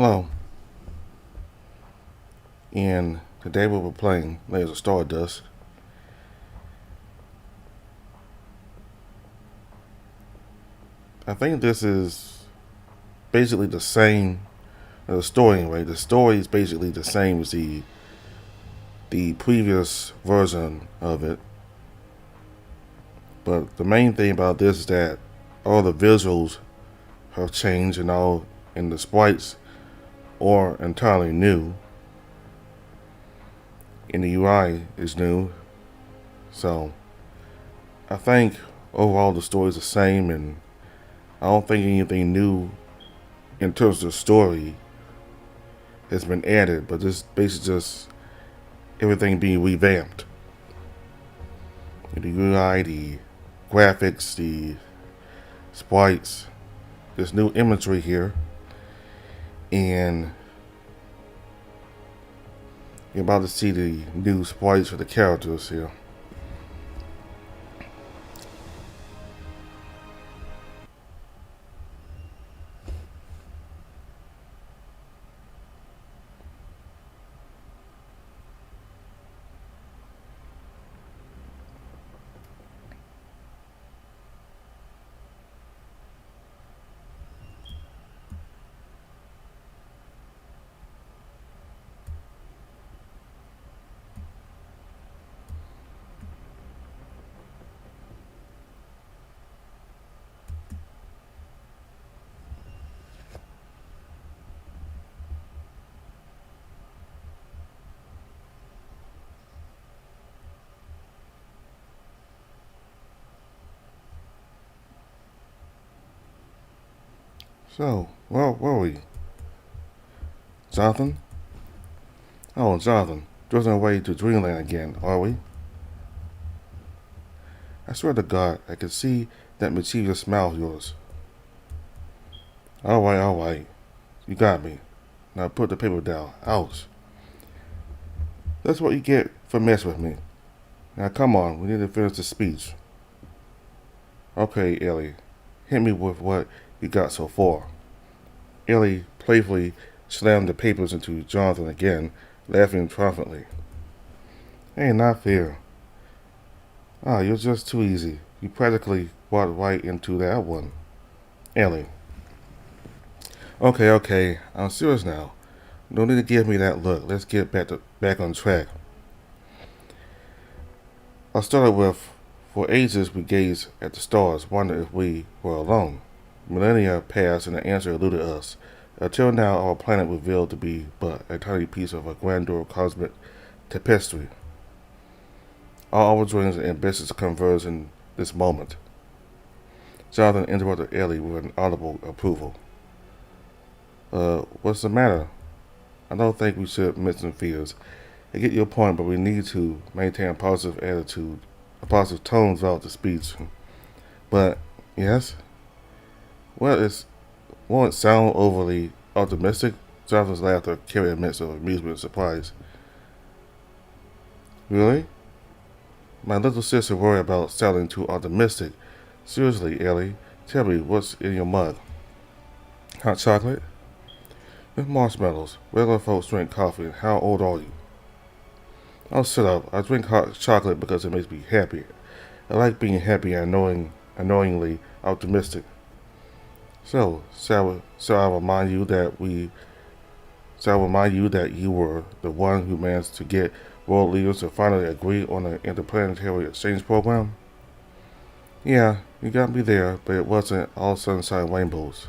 Hello, and today we were playing Layers of Stardust. I think this is basically the same as the story anyway. The story is basically the same as the previous version of it, but the main thing about this is that all the visuals have changed and the sprites are entirely new, and the UI is new. So I think overall the story is the same, and I don't think anything new in terms of the story has been added, but this basically just everything being revamped. The UI, the graphics, the sprites, there's new imagery here, and you're about to see the new sprites for the characters here. So, where were we? Jonathan? Oh, Jonathan. Drifting away to Dreamland again, are we? I swear to God, I can see that mischievous smile of yours. Alright. You got me. Now put the paper down. Ouch. That's what you get for messing with me. Now come on, we need to finish the speech. Okay, Ellie. Hit me with what you got so far. Ellie playfully slammed the papers into Jonathan again, laughing triumphantly. Hey, not fair. Ah, you're just too easy. You practically walked right into that one. Ellie. Okay. I'm serious now. No need to give me that look. Let's get back on track. I started with, for ages we gazed at the stars, wondering if we were alone. Millennia passed and the answer eluded us. Until now, our planet revealed to be but a tiny piece of a grander cosmic tapestry. All our dreams and ambitions converge in this moment. Jonathan interrupted Ellie with an audible approval. What's the matter? I don't think we should mention fears. I get your point, but we need to maintain a positive attitude, a positive tone throughout the speech. But, yes? Won't it sound overly optimistic? Jonathan's laughter carried a mix of amusement and surprise. Really? My little sister worried about sounding too optimistic. Seriously, Ellie, tell me what's in your mug. Hot chocolate? With marshmallows. Regular folks drink coffee. How old are you? Oh, shut up. I drink hot chocolate because it makes me happy. I like being happy and annoyingly optimistic. So, shall I remind you that you were the one who managed to get world leaders to finally agree on an interplanetary exchange program? Yeah, you got me there, but it wasn't all sunshine and rainbows.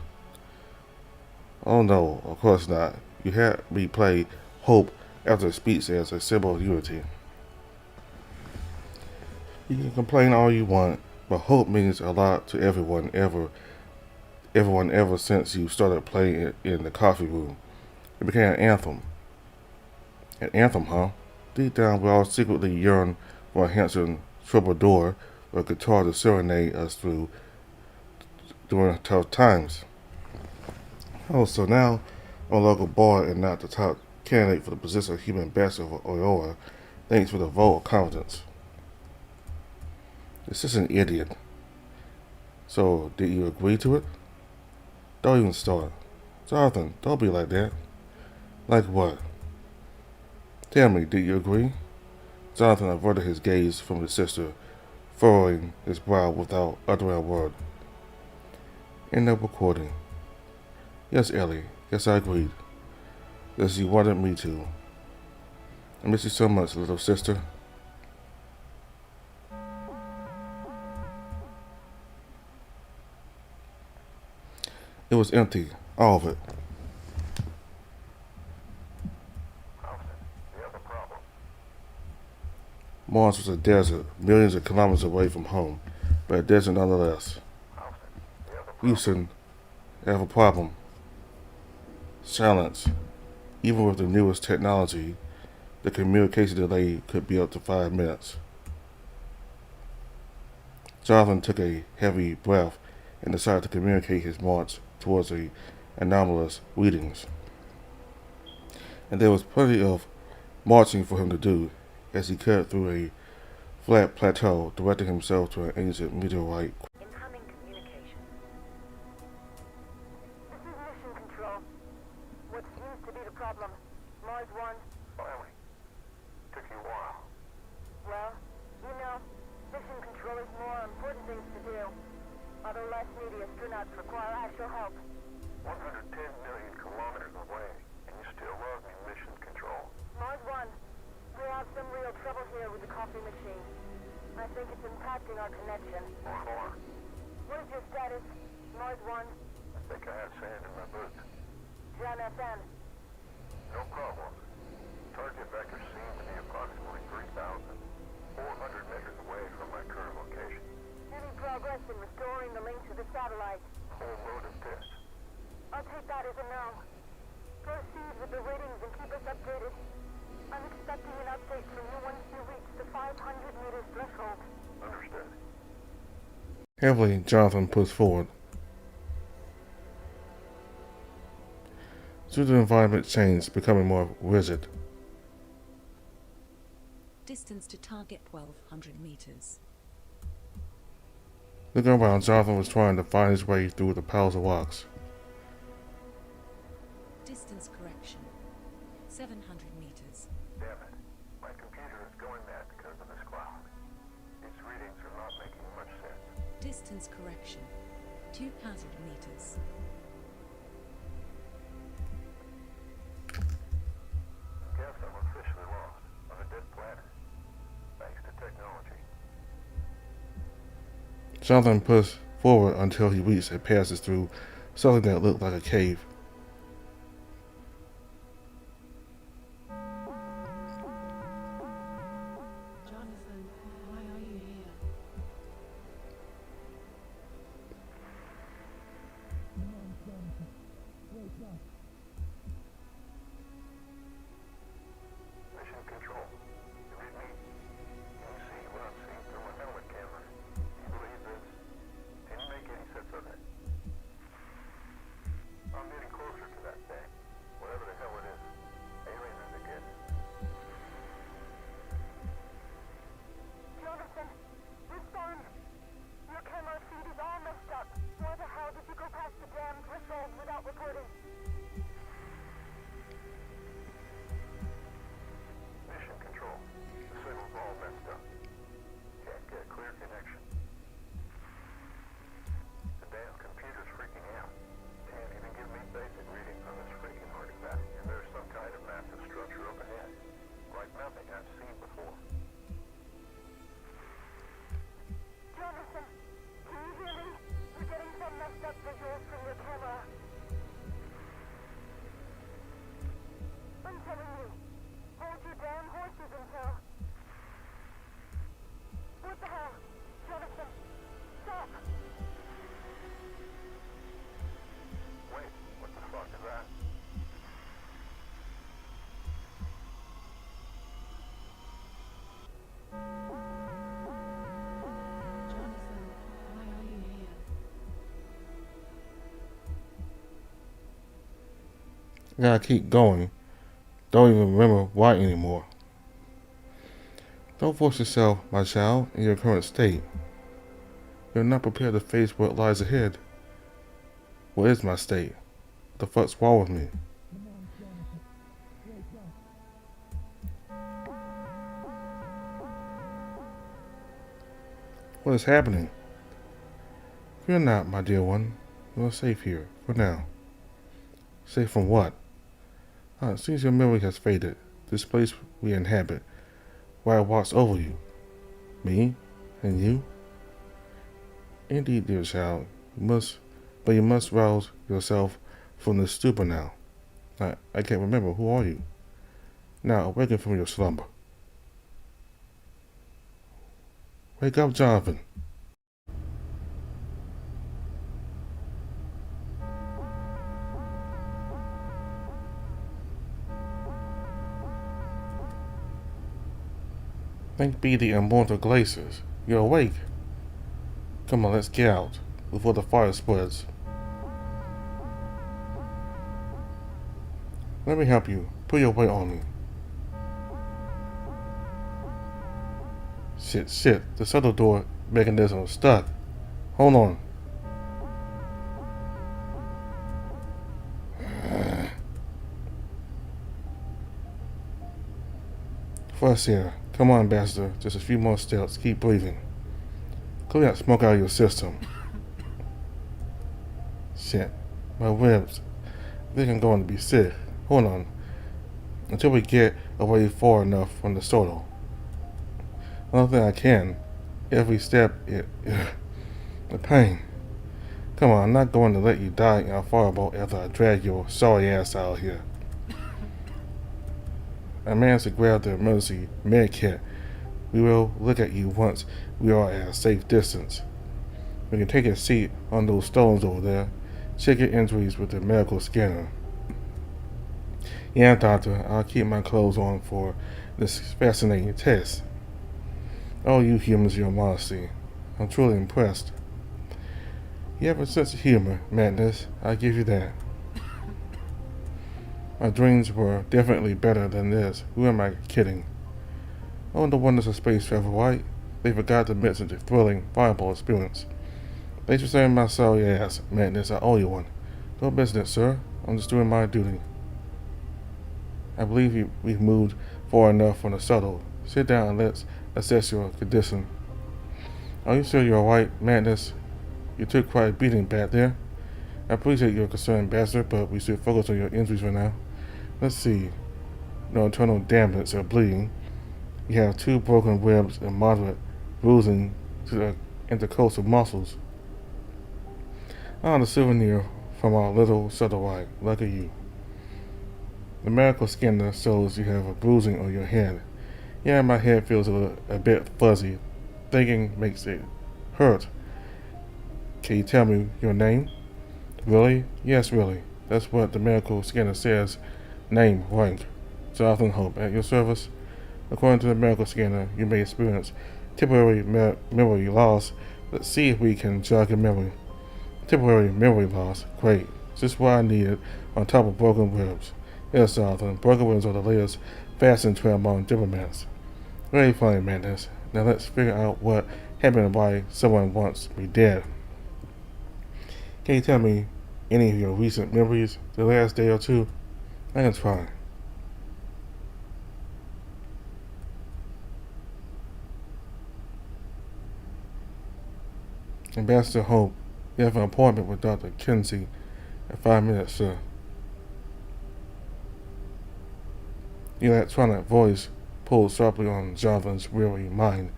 Oh no, of course not. You had me play hope after the speech as a symbol of unity. You can complain all you want, but hope means a lot to everyone ever since you started playing it in the coffee room. It became an anthem. An anthem, huh? Deep down, we all secretly yearn for a handsome troubadour or a guitar to serenade us through during tough times. Oh, so now I'm a local boy and not the top candidate for the position of human ambassador of Aurora. Thanks for the vote of confidence. This is an idiot. So, did you agree to it? Don't even start. Jonathan, don't be like that. Like what? Tell me, did you agree? Jonathan averted his gaze from his sister, furrowing his brow without uttering a word. In the recording. Yes, Ellie. Yes, I agreed. As you wanted me to. I miss you so much, little sister. It was empty, all of it. Mars was a desert, millions of kilometers away from home, but a desert nonetheless. Houston, I have a problem. Silence. Even with the newest technology, the communication delay could be up to 5 minutes. Jonathan took a heavy breath and decided to communicate his march towards the anomalous readings. And there was plenty of marching for him to do as he cut through a flat plateau, directing himself to an ancient meteorite. Incoming communication. This is Mission Control. What seems to be the problem? Mars 1? Finally. Took you a while. Well, you know, Mission Control has more important things to do. Other less needy astronauts require actual help. 110 million kilometers away, and you still love me, Mission Control. Mars 1, we have some real trouble here with the coffee machine. I think it's impacting our connection. More. What is your status? Mars 1? I think I have sand in my boots. John FM. No problem. Target vector seemed to be approximately 3,400 meters away from my current location. Any progress in restoring the link to the satellite? Whole load of tests. I'll take that as a no. Proceed with the readings and keep us updated. I'm expecting an update from you once you reach the 500 meters threshold. Understood. Heavily, Jonathan pushed forward. Soon the environment changed, becoming more rigid. Distance to target 1200 meters. Looking around, Jonathan was trying to find his way through the piles of rocks. Distance correction. 700 meters. Damn it. My computer is going mad because of this cloud. These readings are not making much sense. Distance correction. 2000 meters. Guess I'm officially lost on a dead planet. Thanks to technology. Jonathan pushed forward until he reached a passage through something that looked like a cave. Jonathan, why are you here? Mission Control. You read me? Can you see what I'm seeing through my helmet camera? Do you believe this? Can you make any sense of it? I'm getting closer to that thing. Whatever the hell it is. Alien as it gets. Jonathan, respond. Your camera feed is all messed up. Why the hell did you go past the damn threshold without reporting? Mission Control. The signal's all messed up. Can't get a clear connection. The damn computer's freaking out. Can't even give me basic readings on this freaking artifact. And there's some kind of massive structure up ahead. Like nothing I've seen before. Jonathan, can you hear me? We're getting some messed up visuals from your camera. I'm telling you, hold your damn horses until... What the hell? Jonathan, stop! Wait, what the fuck is that? Jonathan, why are you here? I gotta keep going. Don't even remember why anymore. Don't force yourself, my child, in your current state. You're not prepared to face what lies ahead. What is my state? the fuck's wrong with me? What is happening? Fear not, my dear one. You are safe here, for now. Safe from what? It seems your memory has faded. This place we inhabit, where I watched over you. Me? And you? Indeed, dear child, you must rouse yourself from this stupor now. I can't remember. Who are you? Now, awaken from your slumber. Wake up, Jonathan. Thank be the immortal glaciers. You're awake. Come on, let's get out before the fire spreads. Let me help you. Put your weight on me. Shit. The shuttle door mechanism is stuck. Hold on. First here. Come on, Ambassador. Just a few more steps. Keep breathing. Clear that smoke out of your system. Shit. My ribs. I think I'm going to be sick. Hold on. Until we get away far enough from the soil. I don't think I can. Every step, the pain. Come on, I'm not going to let you die in a fireboat after I drag your sorry ass out here. I managed to grab the emergency med kit. We will look at you once we are at a safe distance. We can take a seat on those stones over there. Check your injuries with the medical scanner. Yeah, doctor, I'll keep my clothes on for this fascinating test. Oh, you humans, your modesty. I'm truly impressed. You have a sense of humor, Madness. I give you that. My dreams were definitely better than this. Who am I kidding? Oh, the wonders of space travel, right? They forgot to mention the thrilling fireball experience. Thanks for saving my sorry ass, Madness. I owe you one. No business, sir. I'm just doing my duty. I believe we've moved far enough from the shuttle. Sit down and let's assess your condition. Are you sure you're alright, Madness? You took quite a beating back there. I appreciate your concern, Ambassador, but we should focus on your injuries for now. Let's see. No internal damage or bleeding. You have 2 broken ribs and moderate bruising to the intercostal muscles. The souvenir from our little shuttle ride. Lucky you. The medical scanner shows you have a bruising on your head. Yeah, my head feels a bit fuzzy. Thinking makes it hurt. Can you tell me your name? Really? Yes, really. That's what the medical scanner says. Name, rank. Jonathan Hope, at your service. According to the medical scanner, you may experience temporary memory loss. Let's see if we can jog your memory. Temporary memory loss. Great. Just what I needed on top of broken ribs. Yes, Jonathan. Broken ribs are the latest fashion trend among diplomats. Very funny, Madness. Now let's figure out what happened and why someone wants me dead. Can you tell me any of your recent memories, the last day or two? I can try. Ambassador Hope, you have an appointment with Dr. Kinsey in 5 minutes, sir. The electronic voice pulled sharply on Jonathan's weary mind,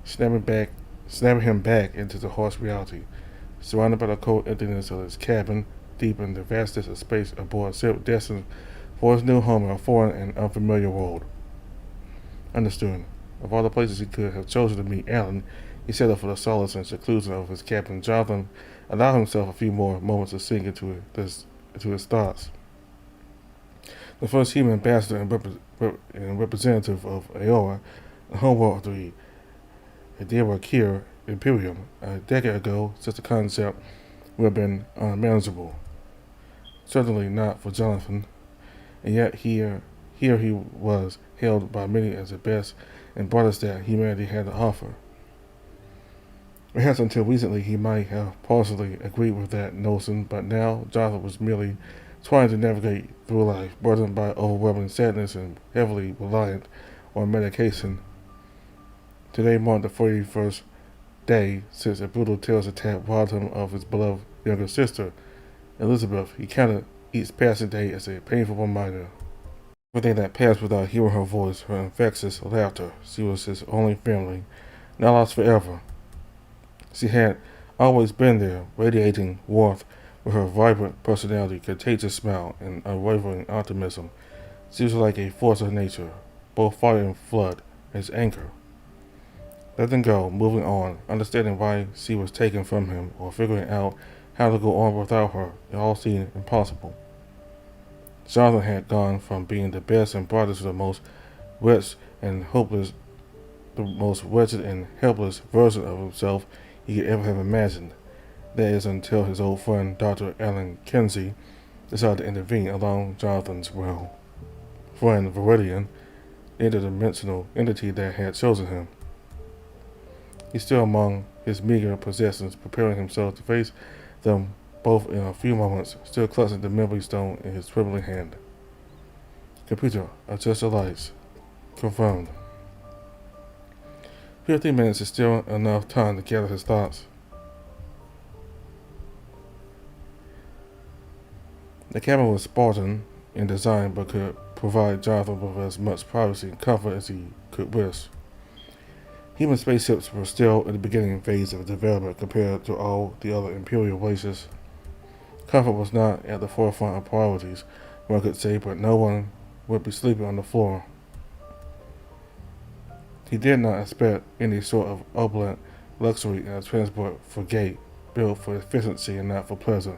snapping him back into the harsh reality. Surrounded by the cold emptiness of his cabin, deep in the vastness of space aboard ship destined for his new home in a foreign and unfamiliar world. Understood. Of all the places he could have chosen to meet Alan, he settled for the solace and seclusion of his cabin. Jonathan allowed himself a few more moments to sink into his thoughts. The first human ambassador and representative of Aora, the homeworld of the Adewakir Imperium, a decade ago, such a concept would have been unmanageable. Certainly not for Jonathan, and yet here he was, hailed by many as the best and brightest that humanity had to offer. Perhaps until recently he might have partially agreed with that notion, but now Jonathan was merely trying to navigate through life, burdened by overwhelming sadness and heavily reliant on medication. Today marked the 41st day since a brutal terrorist attack robbed him of his beloved younger sister, Elizabeth. He counted each passing day as a painful reminder. Everything that passed without hearing her voice, her infectious laughter. She was his only family, not lost forever. She had always been there, radiating warmth with her vibrant personality, contagious smile, and unwavering optimism. She was like a force of nature, both fire and flood, his anchor. Letting go, moving on, understanding why she was taken from him, or figuring out how to go on without her, it all seemed impossible. Jonathan had gone from being the best and brightest to the most wretched and hopeless, the most wretched and helpless version of himself he could ever have imagined. That is until his old friend Dr. Alan Kinsey decided to intervene along Jonathan's friend Viridian, the interdimensional entity that had chosen him. He's still among his meager possessions, preparing himself to face them both in a few moments, still clutching the memory stone in his trembling hand. Computer, adjust the lights. Confirmed. 15 minutes is still enough time to gather his thoughts. The cabin was Spartan in design, but could provide Jonathan with as much privacy and comfort as he could wish. Human spaceships were still in the beginning phase of development compared to all the other Imperial races. Comfort was not at the forefront of priorities, one could say, but no one would be sleeping on the floor. He did not expect any sort of opulent luxury in a transport frigate built for efficiency and not for pleasure.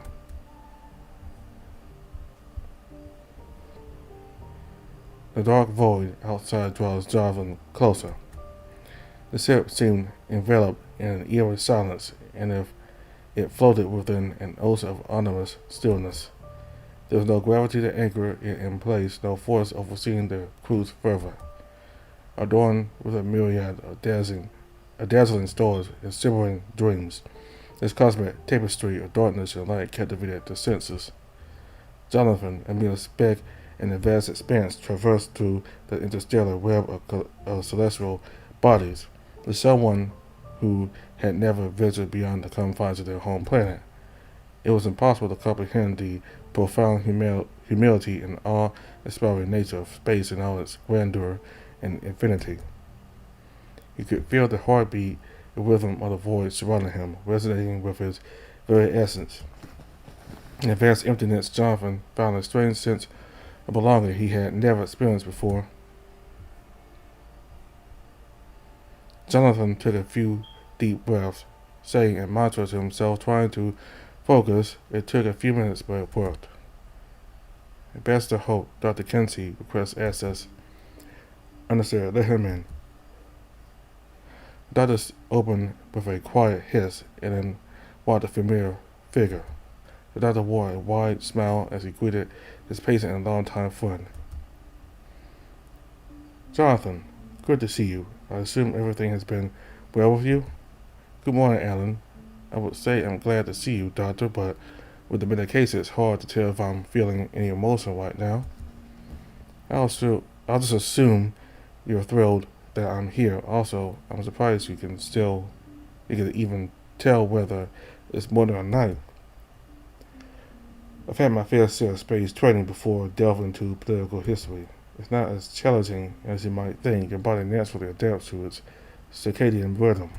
The dark void outside draws Jonathan closer. The ship seemed enveloped in an eerie silence, and if it floated within an ocean of ominous stillness. There was no gravity to anchor it in place, no force overseeing the cruise further. Adorned with a myriad of dazzling stars and shimmering dreams, this cosmic tapestry of darkness and light captivated the senses. Jonathan, a mere speck in the vast expanse, traversed through the interstellar web of celestial bodies, with someone who had never ventured beyond the confines of their home planet. It was impossible to comprehend the profound humility and awe-inspiring nature of space in all its grandeur and infinity. He could feel the heartbeat and rhythm of the void surrounding him, resonating with his very essence. In the vast emptiness, Jonathan found a strange sense of belonging he had never experienced before. Jonathan took a few deep breaths, saying a mantra to himself, trying to focus. It took a few minutes, but it worked. Ambassador Hope, Dr. Kinsey, requests access. Understood, let him in. The doctor opened with a quiet hiss and then watched a familiar figure. The doctor wore a wide smile as he greeted his patient and longtime friend. Jonathan, good to see you. I assume everything has been well with you? Good morning, Alan. I would say I'm glad to see you, Doctor, but with the medication, it's hard to tell if I'm feeling any emotion right now. I'll just assume you're thrilled that I'm here. Also, I'm surprised you can even tell whether it's morning or night. I've had my fair share of space training before delving into political history. It's not as challenging as you might think. Your body naturally adapts to its circadian rhythm.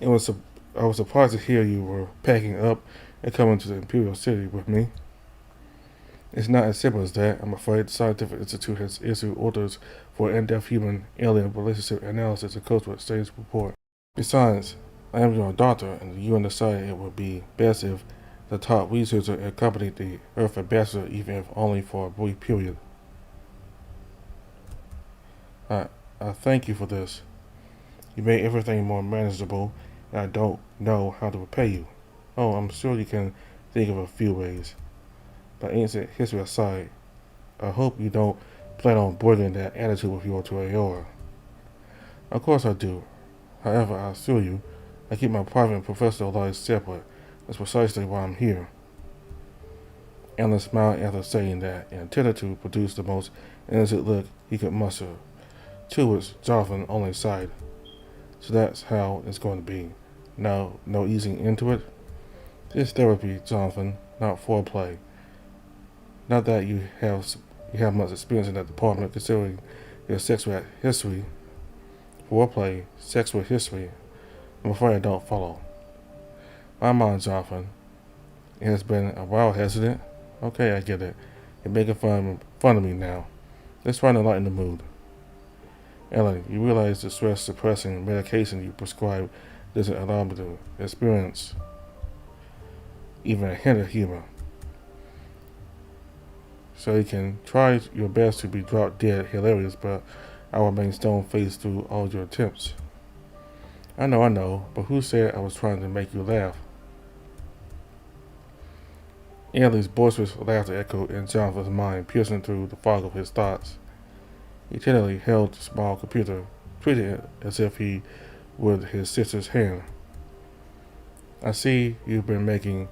I was surprised to hear you were packing up and coming to the Imperial City with me. It's not as simple as that. I'm afraid the Scientific Institute has issued orders for in-depth human-alien relationship analysis and cultural exchange report. Besides, I am your doctor, and the UN decided it would be best if the top researcher accompanied the Earth ambassador, even if only for a brief period. I thank you for this. You made everything more manageable, and I don't know how to repay you. Oh, I'm sure you can think of a few ways. But ancient history aside, I hope you don't plan on bringing that attitude with you to Aora. Of course I do. However, I assure you, I keep my private and professional lives separate. That's precisely why I'm here. Alan smiled after saying that and intended to produce the most innocent look he could muster. To which Jonathan only sighed. So that's how it's going to be. No easing into it. It's therapy, Jonathan, not foreplay. Not that you have much experience in that department, considering your sexual history. Foreplay, sexual history. I'm afraid I don't follow. My mind, Jonathan. It has been a while, hasn't it? Okay, I get it. You're making fun of me now. Let's try to lighten the mood. Ellen, you realize the stress-suppressing medication you prescribe doesn't allow me to experience even a hint of humor. So you can try your best to be drop dead hilarious, but I will remain stone-faced through all your attempts. I know, but who said I was trying to make you laugh? Ellie's boisterous laughter echoed in Jonathan's mind, piercing through the fog of his thoughts. He tenderly held the small computer, treating it as if he would his sister's hand. I see you've been making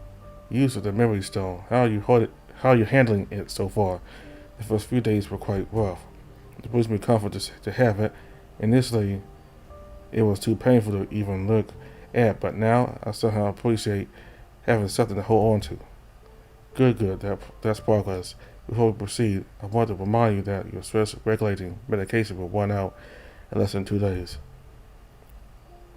use of the memory stone. How are you handling it so far? The first few days were quite rough. It brings me comfort to have it. Initially, it was too painful to even look at, but now I somehow appreciate having something to hold on to. Good. That's progress. Before we proceed, I want to remind you that your stress-regulating medication will run out in less than 2 days.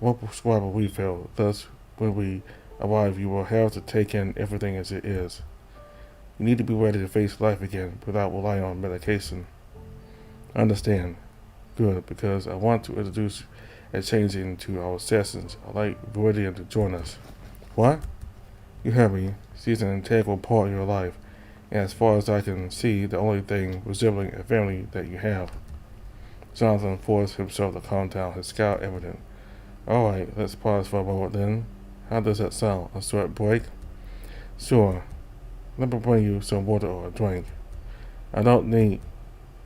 I won't prescribe a refill. Thus, when we arrive, you will have to take in everything as it is. You need to be ready to face life again without relying on medication. I understand. Good, because I want to introduce a change into our sessions. I'd like Viridian to join us. What? You heard me. She's an integral part of your life, and as far as I can see, the only thing resembling a family that you have. Jonathan forced himself to calm down, his scowl evident. Alright, let's pause for a moment then. How does that sound? A short break? Sure. Let me bring you some water or a drink. I don't need...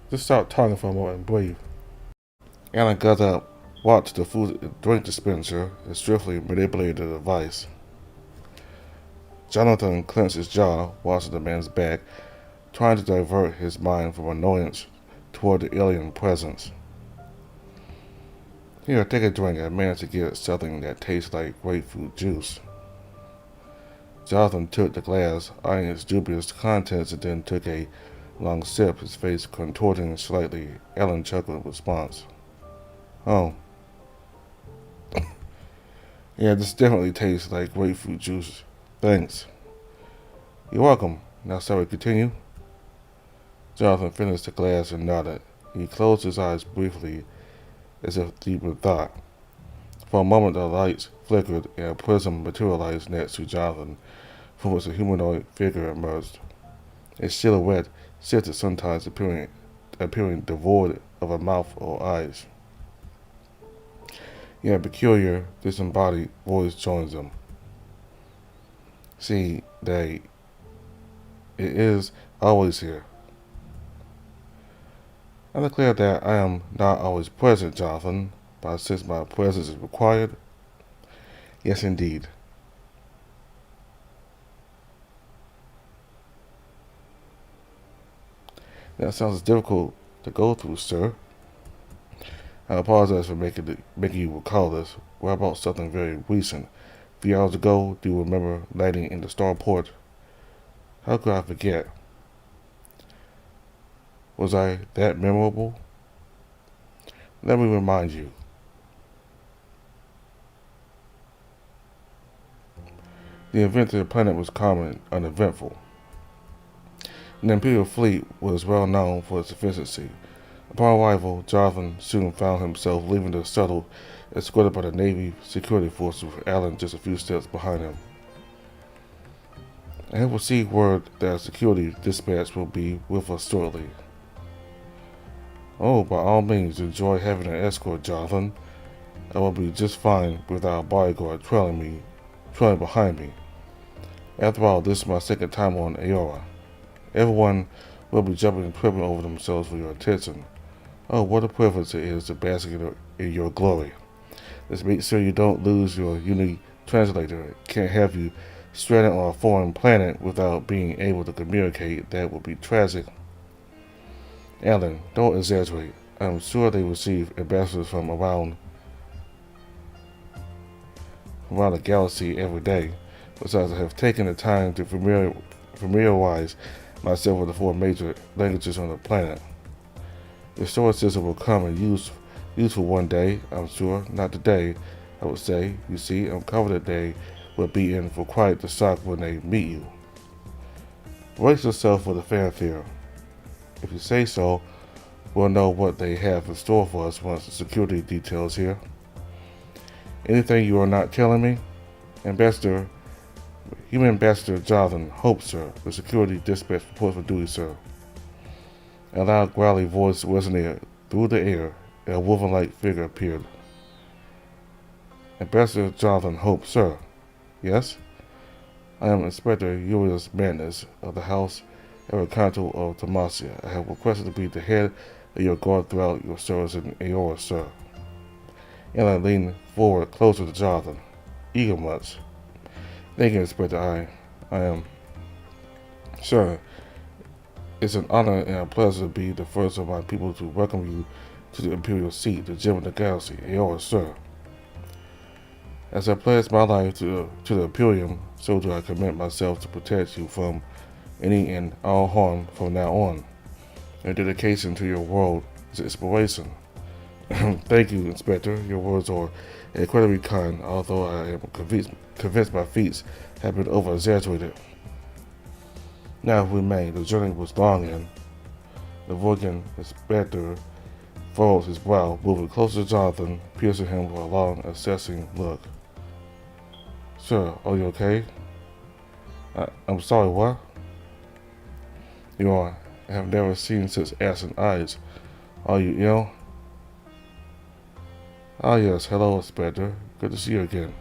Just stop talking for a moment and breathe. Alan got up, walked to the food and drink dispenser, and swiftly manipulated the device. Jonathan clenched his jaw, watching the man's back, trying to divert his mind from annoyance toward the alien presence. Here, take a drink. I managed to get something that tastes like grapefruit juice. Jonathan took the glass, eyeing its dubious contents, and then took a long sip, his face contorting slightly. Alan chuckled in response. Oh. Yeah, this definitely tastes like grapefruit juice. Thanks. You're welcome. Now, shall we continue? Jonathan finished the glass and nodded. He closed his eyes briefly, as if deep in thought. For a moment, the lights flickered and a prism materialized next to Jonathan, from which a humanoid figure emerged. A silhouette shifted, sometimes appearing devoid of a mouth or eyes. Yet a peculiar, disembodied voice joins them. See, it is always here. I declare that I am not always present, Jonathan, but since my presence is required, yes indeed. That sounds difficult to go through, sir. I apologize for making you recall this. We're about something very recent. A few hours ago, do you remember landing in the starport? How could I forget? Was I that memorable? Let me remind you. The event to the planet was calm and uneventful. The Imperial fleet was well known for its efficiency. Upon arrival, Jonathan soon found himself leaving the shuttle, escorted by the Navy security forces, with Alan just a few steps behind him. I have received word that a security dispatch will be with us shortly. Oh, by all means, enjoy having an escort, Jonathan. I will be just fine without a bodyguard trailing behind me. After all, this is my second time on Aora. Everyone will be jumping and tripping over themselves for your attention. Oh, what a privilege it is to bask in your glory. Let's make sure you don't lose your unique translator. Can't have you stranded on a foreign planet without being able to communicate. That would be tragic. Alan, don't exaggerate. I'm sure they receive ambassadors from around the galaxy every day. Besides, I have taken the time to familiarize myself with the 4 major languages on the planet. The storage system will come in useful one day, I'm sure. Not today, I would say. You see, I'm confident they will be in for quite the shock when they meet you. Brace yourself for the fanfare. If you say so, we'll know what they have in store for us once the security details here. Anything you are not telling me? Human Ambassador Jonathan Hope, sir. The security dispatch reports for duty, sir. A loud, growly voice resonated through the air, and a woman-like figure appeared. Ambassador Jonathan Hope, sir. Yes? I am Inspector Urius Madness of the House Ericanto of Demacia. I have requested to be the head of your guard throughout your service in Aora, sir. Ellen leaned forward closer to Jonathan. Eager much. Thank you, Inspector. I am. Sir, it's an honor and a pleasure to be the first of my people to welcome you to the Imperial Seat, the gem of the galaxy, Aora, sir. As I pledge my life to the Imperium, so do I commit myself to protect you from any and all harm from now on. Your dedication to your world is an inspiration. Thank you, Inspector. Your words are incredibly kind, although I am convinced my feats have been over-exaggerated. Now, if we may, the journey was long, and the Vorgan Inspector furrowed his brow, moving closer to Jonathan, piercing him with a long, assessing look. Sir, are you okay? I'm sorry, what? I have never seen such absent eyes. Are you ill? Ah, yes. Hello, Inspector. Good to see you again.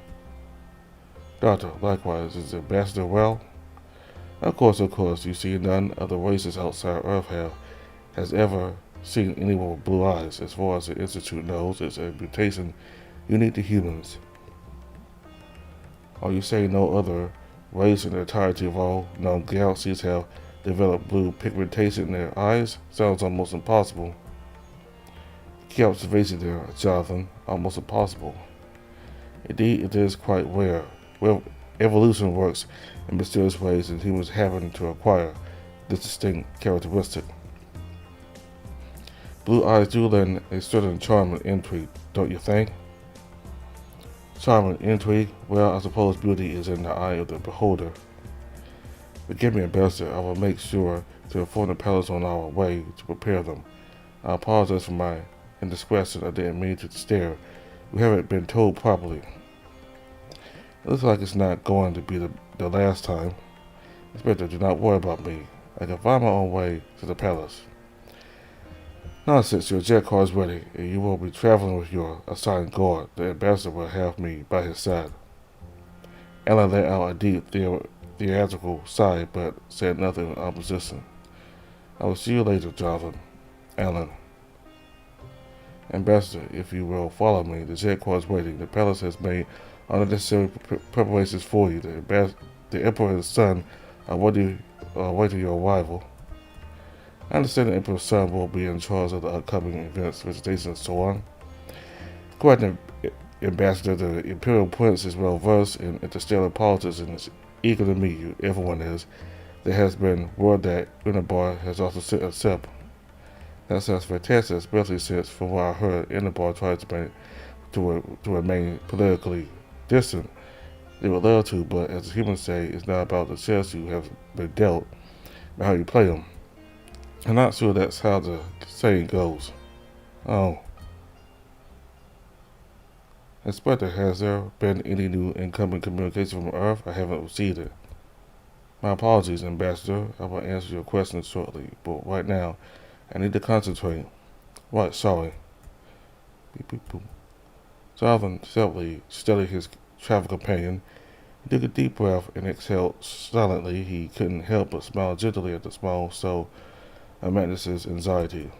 Doctor, likewise. Is the ambassador well? Of course. You see, none of the races outside Earth has ever seen anyone with blue eyes. As far as the Institute knows, it's a mutation unique to humans. Are you saying no other race in the entirety of all known galaxies have developed blue pigmentation in their eyes? Sounds almost impossible. Key observation there, Jonathan. Almost impossible. Indeed, it is quite rare. Well, evolution works in mysterious ways, and humans happen to acquire this distinct characteristic. Blue eyes do lend a certain charm and intrigue, don't you think? Charm and intrigue? Well, I suppose beauty is in the eye of the beholder. Forgive me, Ambassador. I will make sure to inform the palace on our way to prepare them. I apologize for my indiscretion. I didn't mean to stare. We haven't been told properly. It looks like it's not going to be the last time. Inspector, do not worry about me. I can find my own way to the palace. Nonsense, your jet car is ready, and you will be traveling with your assigned guard. The ambassador will have me by his side. Alan let out a deep theatrical sigh, but said nothing in opposition. I will see you later, Jonathan. Alan. Ambassador, if you will follow me, the jet car is waiting. The palace has made all the necessary preparations for you. The Emperor and his son are waiting your arrival. I understand the Emperor's son will be in charge of the upcoming events, visitation, and so on. Correct, Ambassador. The Imperial Prince is well versed in interstellar politics and is eager to meet you. Everyone is. There has been word that Inabar has also sent a SIP. That sounds fantastic, especially since, from what I heard, Inabar tries to remain politically distant. They would love to, but as humans say, it's not about the chess you have been dealt, but how you play them. I'm not sure that's how the saying goes. Oh. Inspector, has there been any new incoming communication from Earth? I haven't received it. My apologies, Ambassador. I will answer your questions shortly, but right now, I need to concentrate. Right, sorry. Beep, beep, boop. Jonathan steadied his travel companion. He took a deep breath and exhaled silently. He couldn't help but smile gently at the small soul of Magnus's anxiety.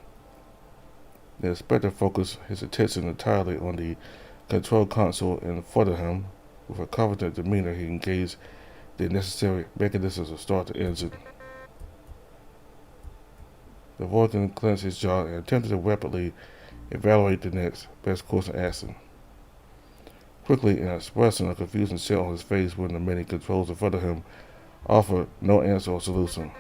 The inspector focused his attention entirely on the control console in front of him. With a confident demeanor, he engaged the necessary mechanisms to start the engine. The Vulcan clenched his jaw and attempted to rapidly evaluate the next best course of action. Quickly, an expression of confusion set on his face when the many controls in front of him offered no answer or solution.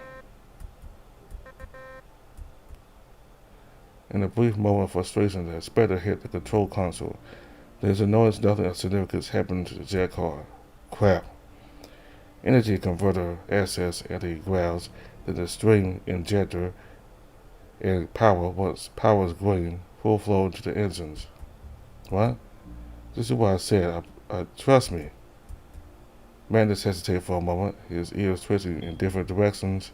In a brief moment of frustration, the inspector hit the control console. There's a noise nothing of significance happened to the jet car. Crap. Energy converter access at the grounds that the stream injector and power was green, full flow into the engines. What? This is what I said. Trust me. Mandus hesitated for a moment, his ears twitching in different directions.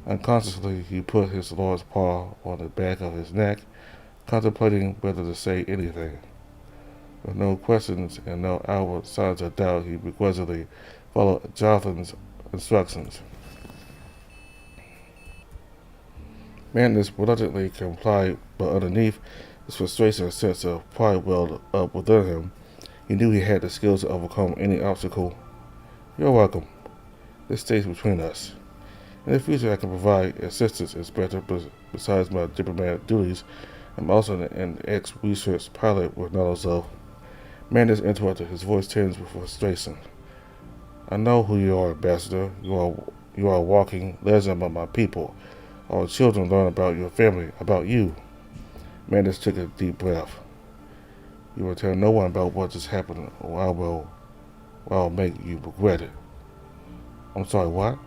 Unconsciously, he put his large paw on the back of his neck, contemplating whether to say anything. With no questions and no outward signs of doubt, he begrudgingly followed Jonathan's instructions. Mandus reluctantly complied, but underneath his frustration and sense of pride welled up within him. He knew he had the skills to overcome any obstacle. You're welcome. This stays between us. In the future, I can provide assistance, Inspector, besides my diplomatic duties. I'm also an ex-research pilot with knowledge of... Mandus interrupted, his voice tinged with frustration. I know who you are, Ambassador. You are a walking legend among my people. Our children learn about your family, about you. Mandus took a deep breath. You will tell no one about what just happened, or I'll make you regret it. I'm sorry, what?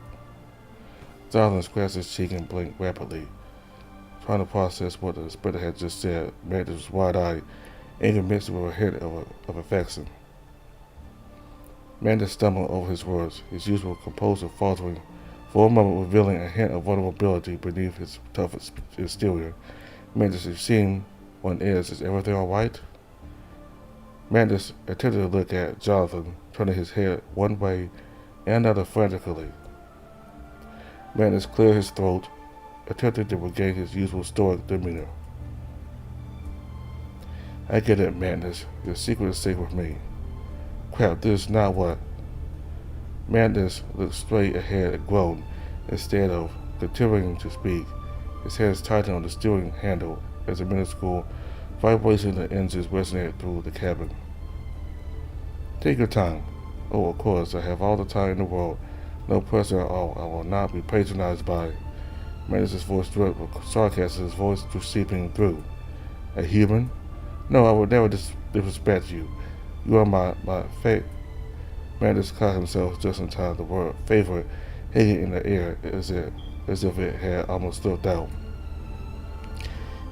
Jonathan scratched his cheek and blinked rapidly, trying to process what the inspector had just said. Mandus was wide-eyed, anger mixed with a hint of affection. Mandus stumbled over his words, his usual composure faltering, for a moment revealing a hint of vulnerability beneath his tough exterior. Mandus, you seem on edge. Is everything all right? Mandus attempted to look at Jonathan, turning his head one way and another frantically. Mandus cleared his throat, attempting to regain his usual stoic demeanor. I get it, Mandus. Your secret is safe with me. Crap, this is not what... Mandus looked straight ahead and groaned, instead of continuing to speak. His hands tightened on the steering handle as a minuscule vibration of the engines resonated through the cabin. Take your time. Oh, of course, I have all the time in the world. No pressure at all. I will not be patronized by... Mandus' voice dripped with sarcasm, his voice seeping through. A human? No, I would never disrespect you. You are my Mandus caught himself just in time, the word favorite hanging in the air as if it had almost slipped out.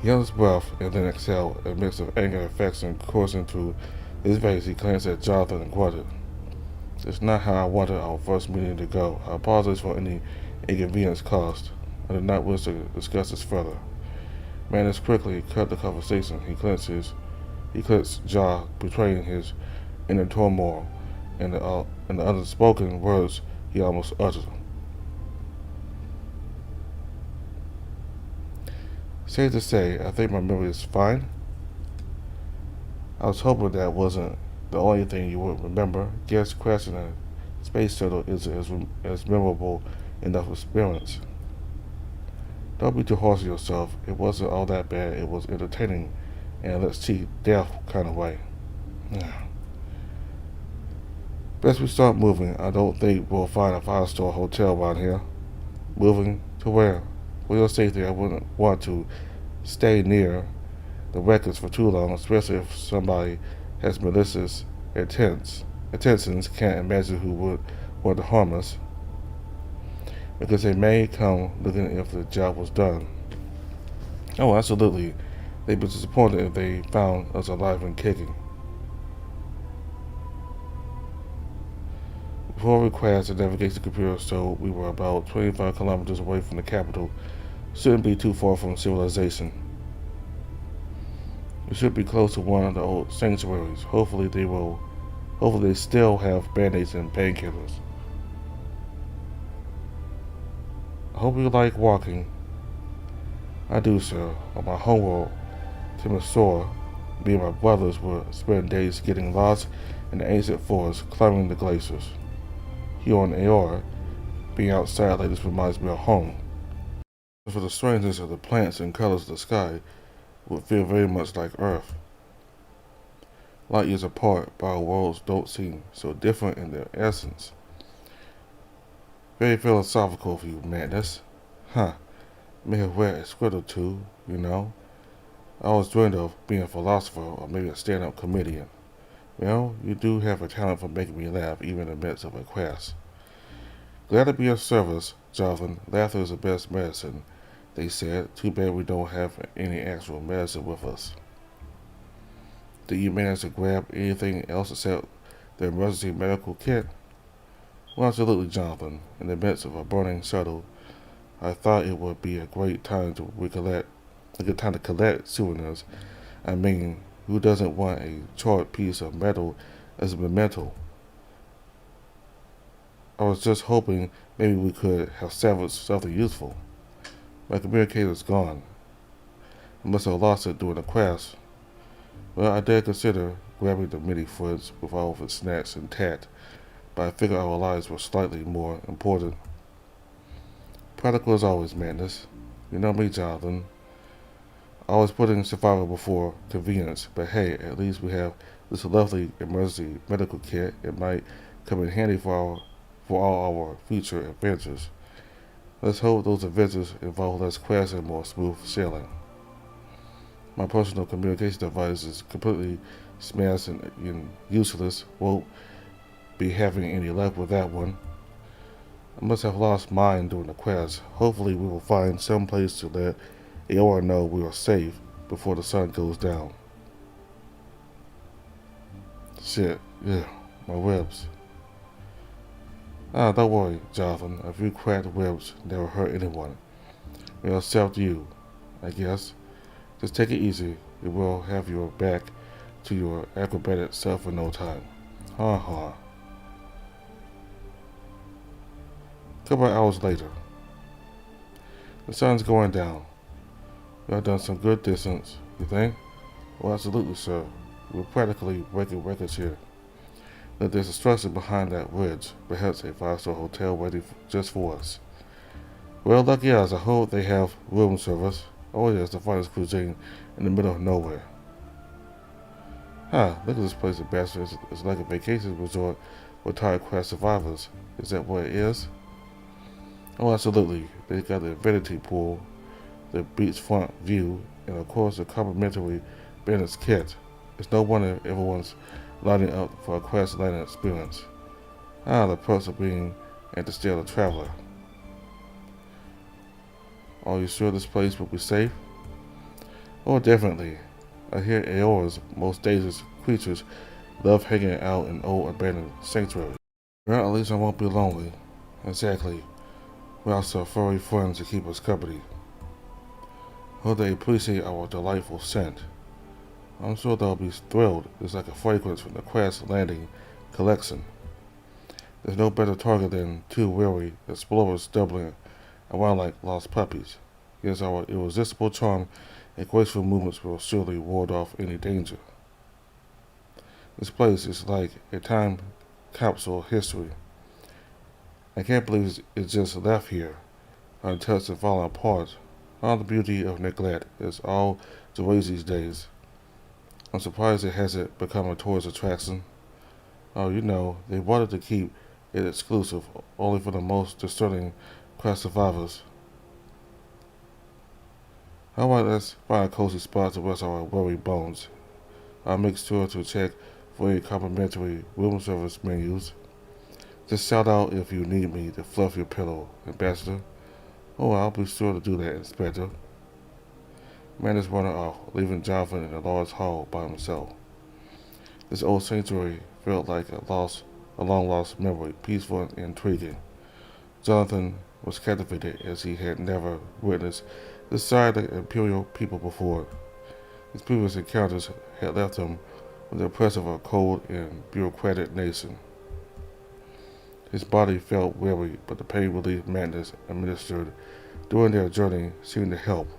He held his breath and then exhaled, a mix of anger and affection coursing through his veins. He glanced at Jonathan and grunted. It's not how I wanted our first meeting to go. I apologize for any inconvenience caused. I did not wish to discuss this further. Mandus quickly cut the conversation. He clenched jaw, betraying his inner turmoil and the unspoken words he almost uttered. Safe to say, I think my memory is fine. I was hoping that wasn't the only thing you would remember. Guess crashing a space shuttle isn't as memorable enough experience. Don't be too harsh on yourself. It wasn't all that bad. It was entertaining in a let's cheat death kind of way. Best we start moving. I don't think we'll find a 5-star hotel around here. Moving to where? For your safety, I wouldn't want to stay near the wreckage for too long, especially if somebody has malicious intentions. Can't imagine who would want to harm us, because they may come looking if the job was done. Oh, absolutely. They'd be disappointed if they found us alive and kicking. Before we crashed, the navigation computer showed we were about 25 kilometers away from the capital. Shouldn't be too far from civilization. We should be close to one of the old sanctuaries. Hopefully they still have band-aids and painkillers. I hope you like walking. I do, sir. On my homeworld, Timosora, me and my brothers would spend days getting lost in the ancient forest, climbing the glaciers. here on AR, being outside like this reminds me of home. As for the strangeness of the plants and colors of the sky, would feel very much like Earth. Light years apart, but our worlds don't seem so different in their essence. Very philosophical of you, Madness. Huh. May have read a script or two, you know. I always dreamed of being a philosopher or maybe a stand-up comedian. Well, you do have a talent for making me laugh even in the midst of a class. Glad to be of service, Jonathan. Laughter is the best medicine, they said. Too bad we don't have any actual medicine with us. Did you manage to grab anything else except the emergency medical kit? Well, absolutely, Jonathan. In the midst of a burning shuttle, I thought it would be a great time to collect souvenirs. I mean, who doesn't want a charred piece of metal as a memento? I was just hoping maybe we could have salvaged something useful. My communicator's gone. I must have lost it during the crash. Well, I did consider grabbing the mini fridge with all of its snacks intact, but I figured our lives were slightly more important. Practical as always, Madness. You know me, Jonathan. Always putting survival before convenience, but hey, at least we have this lovely emergency medical kit. It might come in handy for all our future adventures. Let's hope those adventures involve less crash and more smooth sailing. My personal communication device is completely smashed and useless. Won't be having any luck with that one. I must have lost mine during the crash. Hopefully we will find some place to let AOR know we are safe before the sun goes down. Shit, yeah, my ribs. Don't worry, Jonathan. A few cracked ribs never hurt anyone. Well, except you, I guess. Just take it easy. It will have your back to your acrobatic self in no time. Ha ha. A couple of hours later. The sun's going down. We have done some good distance, you think? Well, absolutely, sir. We're practically breaking records here. That there's a structure behind that ridge, perhaps a 5-star hotel waiting just for us. Well, lucky us, I hope they have room service. Oh yes, the finest cuisine in the middle of nowhere. Huh, look at this place, Ambassador. It's like a vacation resort for retired crash survivors. Is that what it is? Oh, absolutely. They got the infinity pool, the beachfront view, and of course the complimentary bandits kit. It's no wonder everyone's lining up for a crash landing experience. The perks of being an interstellar traveler. Are you sure this place will be safe? Oh, definitely. I hear Aeora's most dangerous creatures love hanging out in old abandoned sanctuaries. Well, at least I won't be lonely. Exactly. We also have furry friends to keep us company. Hope they appreciate our delightful scent. I'm sure they'll be thrilled. It's like a fragrance from the crash landing collection. There's no better target than two weary explorers stumbling around like lost puppies. Yes, our irresistible charm and graceful movements will surely ward off any danger. This place is like a time capsule of history. I can't believe it's just left here, untouched and falling apart. All the beauty of neglect is all the rage these days. I'm surprised it hasn't become a tourist attraction. Oh, you know, they wanted to keep it exclusive only for the most discerning crash survivors. How about let's find a cozy spot to rest our weary bones? I'll make sure to check for any complimentary room service menus. Just shout out if you need me to fluff your pillow, Ambassador. Oh, I'll be sure to do that, Inspector. Madness running off, leaving Jonathan in a large hall by himself. This old sanctuary felt like a long-lost memory, peaceful and intriguing. Jonathan was captivated as he had never witnessed this side of the imperial people before. His previous encounters had left him with the impression of a cold and bureaucratic nation. His body felt weary, but the pain relief Madness administered during their journey seemed to help.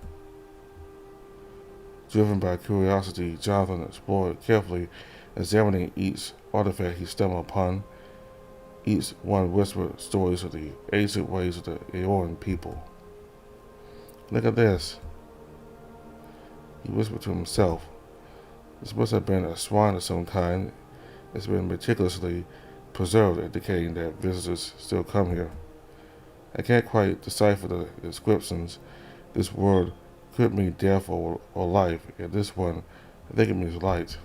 Driven by curiosity, Jonathan explored carefully, examining each artifact he stumbled upon. Each one whispered stories of the ancient ways of the Aeolian people. Look at this, he whispered to himself. This must have been a shrine of some kind. It's been meticulously preserved, indicating that visitors still come here. I can't quite decipher the inscriptions. This word could mean death or life, and this one, I think it means light.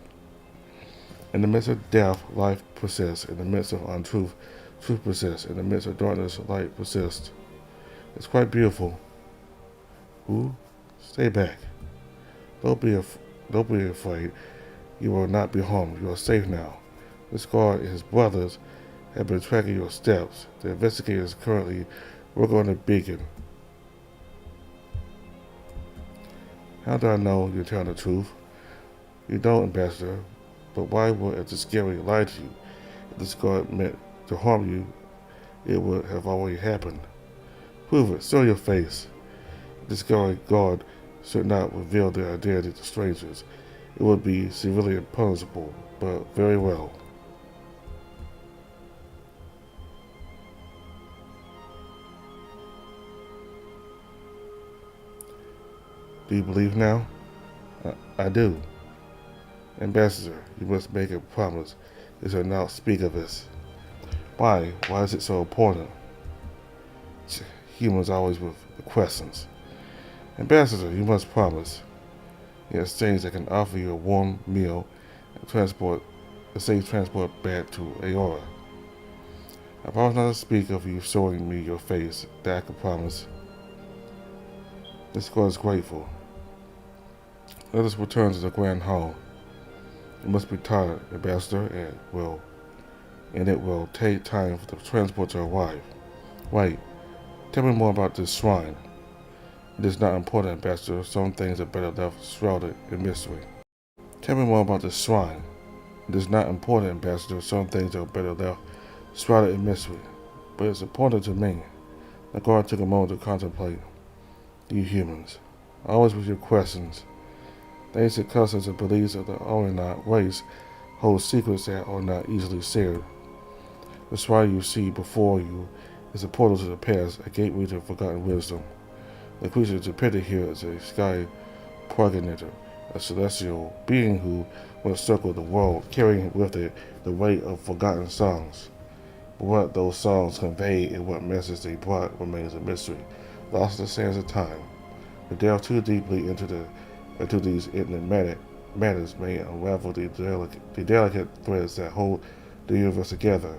In the midst of death, life persists. In the midst of untruth, truth persists. In the midst of darkness, light persists. It's quite beautiful. Ooh, stay back. Don't be afraid. You will not be harmed. You are safe now. This guard and his brothers have been tracking your steps. The investigators currently working on the beacon. How do I know you're telling the truth? You don't, Ambassador. But why would a Discovery lie to you? If this guard meant to harm you, it would have already happened. Prove it. Show your face. The Discovery guard should not reveal their identity to strangers. It would be severely punishable, but very well. Do you believe now? I do. Ambassador, you must make a promise. You shall not speak of this. Why? Why is it so important? Humans always with the questions. Ambassador, you must promise. In exchange, I can offer you a warm meal and a safe transport back to Aora. I promise not to speak of you showing me your face. That I can promise. This squad is grateful. Let us return to the Grand Hall. You must be tired, Ambassador, and it will take time for the transport to arrive. Wait, tell me more about this shrine. It is not important, Ambassador. Some things are better left shrouded in mystery. Tell me more about this shrine. It is not important, Ambassador. Some things are better left shrouded in mystery. But it's important to me. The guard took a moment to contemplate. You humans, always with your questions. The ancient customs and beliefs of the Orient race hold secrets that are not easily shared. The shrine you see before you is a portal to the past, a gateway to forgotten wisdom. The creature depicted here is a sky progenitor, a celestial being who once circled the world, carrying with it the weight of forgotten songs. But what those songs conveyed and what message they brought remains a mystery, lost in the sands of time. To delve too deeply into these enigmatic matters may unravel the delicate threads that hold the universe together.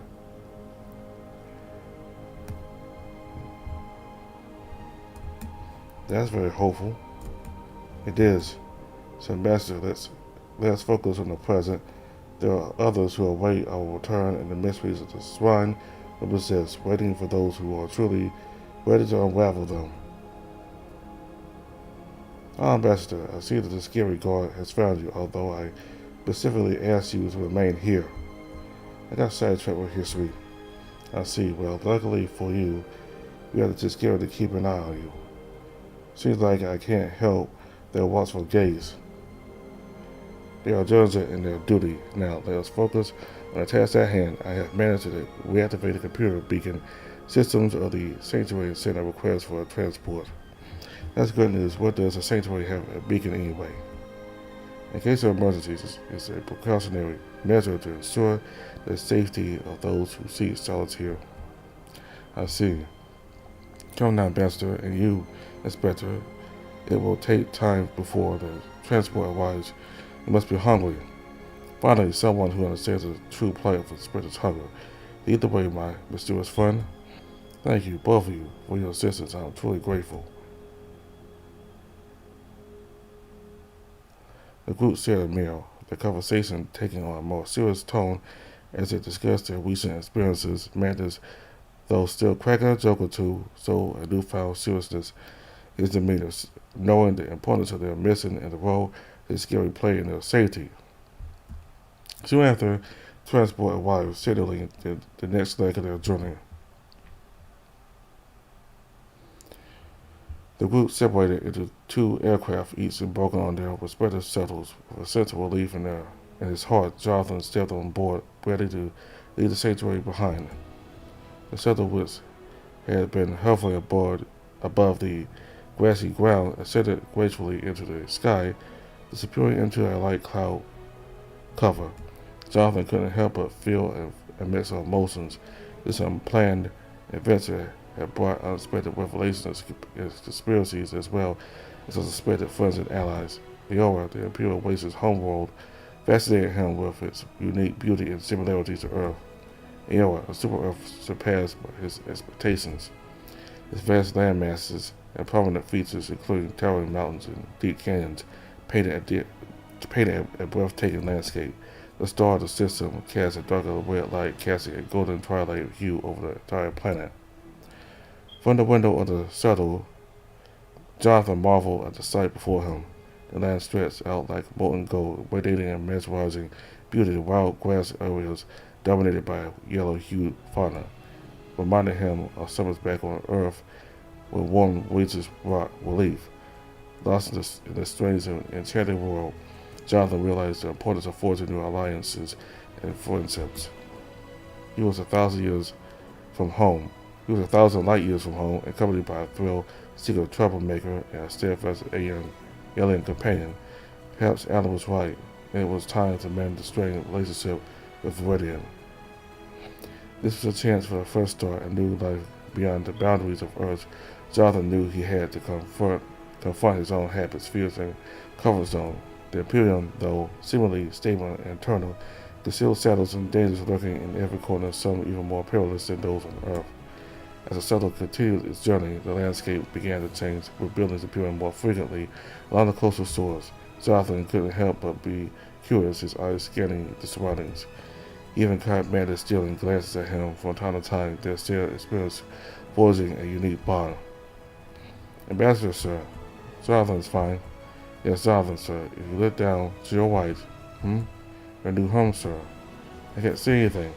That's very hopeful. It is. So, Ambassador, let's focus on the present. There are others who await our return, and the mysteries of the shrine will persist, waiting for those who are truly ready to unravel them. Ambassador, I see that the scary guard has found you, although I specifically asked you to remain here. I got sidetracked with history. I see. Well, luckily for you, we have the scary to keep an eye on you. Seems like I can't help their watchful gaze. They are diligent in their duty. Now, let us focus on the task at hand. I have managed to reactivate the computer beacon systems of the Sanctuary and send a request for a transport. That's good news. What does a Sanctuary have a beacon anyway? In case of emergencies, it's a precautionary measure to ensure the safety of those who seek solace here. I see. Come now, Ambassador, and you, Inspector. It will take time before the transport arrives. You must be hungry. Finally, someone who understands the true plight of Inspector's hunger. Lead the way, my mysterious friend. Thank you, both of you, for your assistance. I am truly grateful. The group shared a meal, the conversation taking on a more serious tone as they discussed their recent experiences. Mantis, though still cracking a joke or two, showed a newfound seriousness in his demeanor, knowing the importance of their mission and the role they scary play in their safety. Soon after, transport arrived, signaling the next leg of their journey. The group separated into two aircraft, each embarking on their respective shuttles. With a sense of relief in his heart, Jonathan stepped on board, ready to leave the sanctuary behind. The shuttle, which had been hovering above the grassy ground, ascended gracefully into the sky, disappearing into a light cloud cover. Jonathan couldn't help but feel a mix of emotions. This unplanned adventure had brought unexpected revelations and conspiracies as well as unsuspected friends and allies. Leora, the Imperial Waste's homeworld, fascinated him with its unique beauty and similarities to Earth. Leora, a super Earth, surpassed his expectations. Its vast land masses and prominent features, including towering mountains and deep canyons, painted a breathtaking landscape. The star of the system cast a darker red light, casting a golden twilight hue over the entire planet. From the window of the shuttle, Jonathan marveled at the sight before him. The land stretched out like molten gold, radiating a mesmerizing beauty of wild grass areas dominated by yellow-hued fauna, reminding him of summers back on Earth when warm breezes brought relief. Lost in the strange and enchanting world, Jonathan realized the importance of forging new alliances and friendships. He was 1,000 years from home. He was 1,000 light years from home, accompanied by a thrill-seeker troublemaker and a steadfast alien companion. Perhaps Alan was right, and it was time to mend the strained relationship with Viridian. This was a chance for a fresh start, a new life beyond the boundaries of Earth. Jonathan knew he had to confront his own habits, fears, and comfort zone. The Imperium, though seemingly stable and eternal, concealed shadows and dangers lurking in every corner, some even more perilous than those on Earth. As the shuttle continued its journey, the landscape began to change, with buildings appearing more frequently along the coastal shores. Jonathan couldn't help but be curious, his eyes scanning the surroundings. He even caught Mantis stealing glances at him from time to time, their shared experience forging a unique bond. Ambassador, sir. Jonathan's fine. Yes, Jonathan, sir. If you look down to your right, your new home, sir. I can't see anything.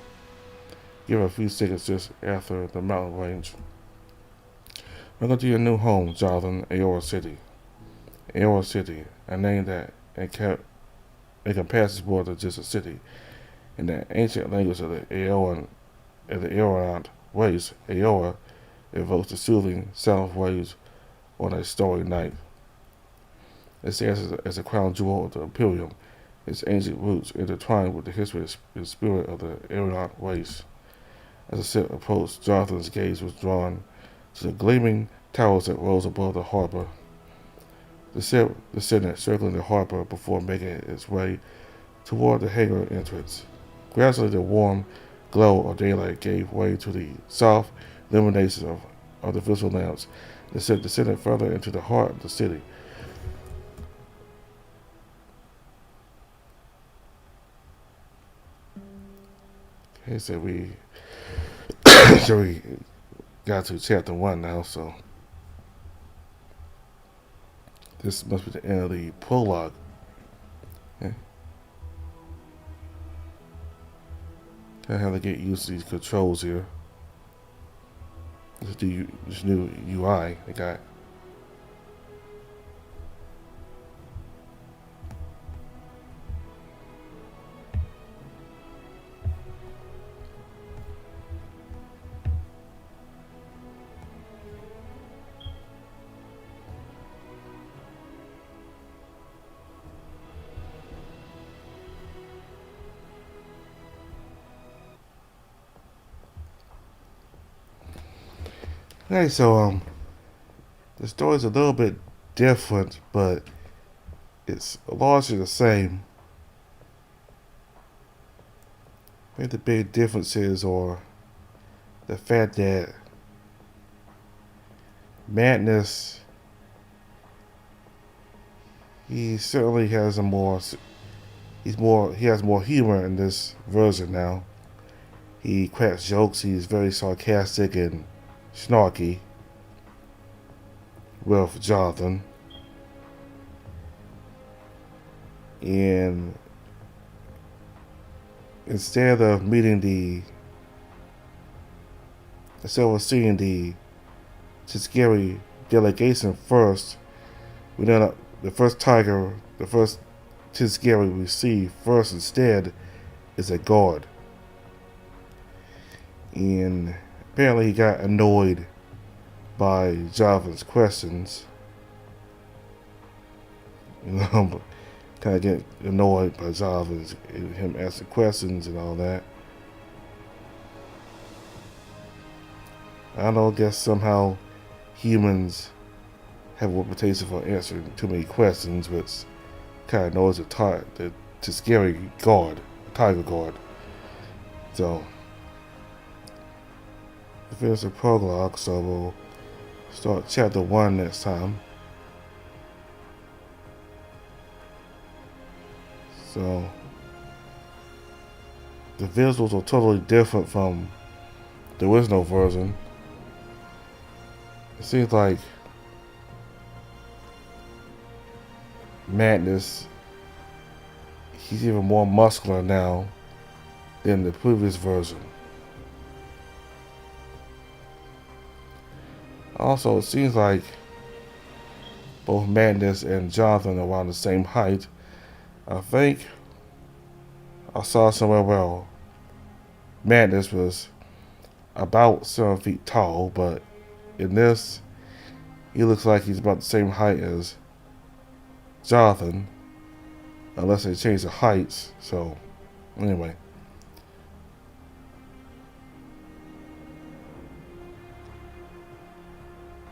Give her a few seconds just after the mountain range. Welcome to your new home, Jonathan, Aora City. Aora City, a name that encompasses more than just a city. In the ancient language of the Aeorant race, Aora evokes the soothing sound of waves on a stormy night. It stands as a crown jewel of the Imperium, its ancient roots intertwined with the history and spirit of the Aeorant race. As the ship approached, Jonathan's gaze was drawn to the gleaming towers that rose above the harbor. The ship descended, circling the harbor before making its way toward the hangar entrance. Gradually, the warm glow of daylight gave way to the soft illumination of artificial lamps. The ship descended further into the heart of the city. Okay, so we got to chapter 1 now, so this must be the end of the prologue. Okay. I have to get used to these controls here. This new UI they got. Okay, so the story's a little bit different, but it's largely the same. I think the big differences are the fact that Madness, he certainly has he has more humor in this version now. He cracks jokes, he's very sarcastic and snarky with Jonathan, and instead of seeing the Tiskeri delegation first, we know the first Tiskeri we see first instead is a guard. And apparently he got annoyed by Jonathan's questions. You know, kind of get annoyed by Jonathan's him asking questions and all that. I don't know. I guess somehow humans have a reputation for answering too many questions, which kind of knows the scary guard, a tiger guard. So, I finish the prologue, so we'll start chapter 1 next time. So, the visuals are totally different from the original version. It seems like Madness, he's even more muscular now than the previous version. Also, it seems like both Madness and Jonathan are around the same height. I think I saw somewhere where Madness was about 7 feet tall, but in this, he looks like he's about the same height as Jonathan, unless they change the heights. So, anyway.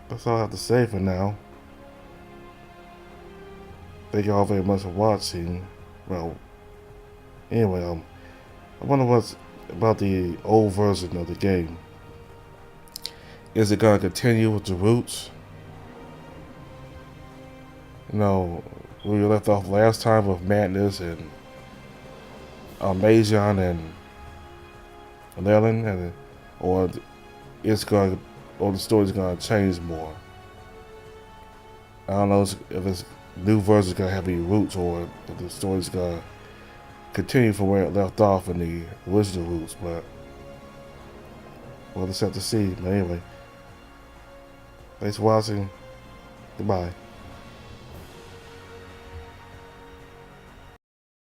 That's all I have to say for now. Thank you all very much for watching. Well, anyway, I wonder what's about the old version of the game. Is it gonna continue with the roots? You know, where we left off last time with Madness and Majon and Leland, or the story's gonna change more. I don't know if this new version's gonna have any roots, or if the story's gonna continue from where it left off in the original roots. But we'll just have to see. But anyway, thanks for watching. Goodbye.